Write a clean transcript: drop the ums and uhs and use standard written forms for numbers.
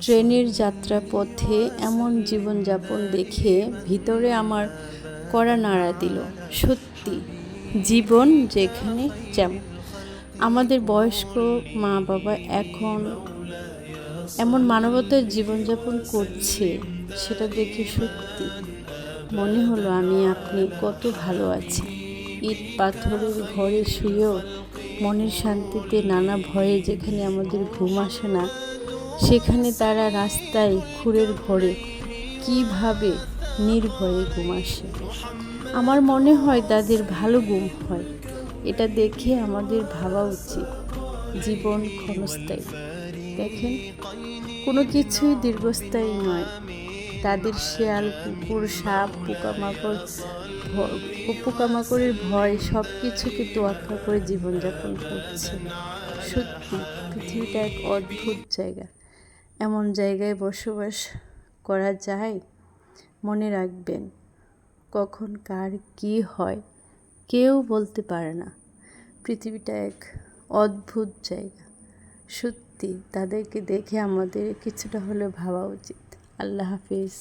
ট্রেনের যাত্রাপথে এমন জীবনযাপন দেখে ভিতরে আমার কড়া নাড়া দিল। সত্যি, জীবন যেখানে যেমন আমাদের বয়স্ক মা বাবা এখন এমন মানবতার জীবনযাপন করছে, সেটা দেখে সত্যি মনে হলো আমি আপনি কত ভালো আছি। ইট পাথরের ঘরে শুয়েও মনের শান্তিতে নানা ভয়ে যেখানে আমাদের ঘুম আসে না, সেখানে তারা রাস্তায় খুঁড়ের ঘরে কিভাবে নির্ভয়ে ঘুম আসে। আমার মনে হয় তাদের ভালো ঘুম হয়। এটা দেখে আমাদের ভাবা উচিত জীবন ক্ষণস্থায়ী। দেখেন, কোনো কিছুই দীর্ঘস্থায়ী নয়। তাদের শেয়াল, কুকুর, সাপ, পোকামাকড়ের ভয় সব কিছুকে তোয়াক্কা করে জীবনযাপন করছে। সত্যি পৃথিবীটা এক অদ্ভুত জায়গা। এমন জায়গায় বসবাস করা যায়? মনে রাখবেন, কখন কার কী হয় কেউ বলতে পারে না। পৃথিবীটা এক অদ্ভুত জায়গা। সত্যি তাদেরকে দেখে আমাদের কিছুটা হলেও ভাবা উচিত। আল্লাহ হাফিজ।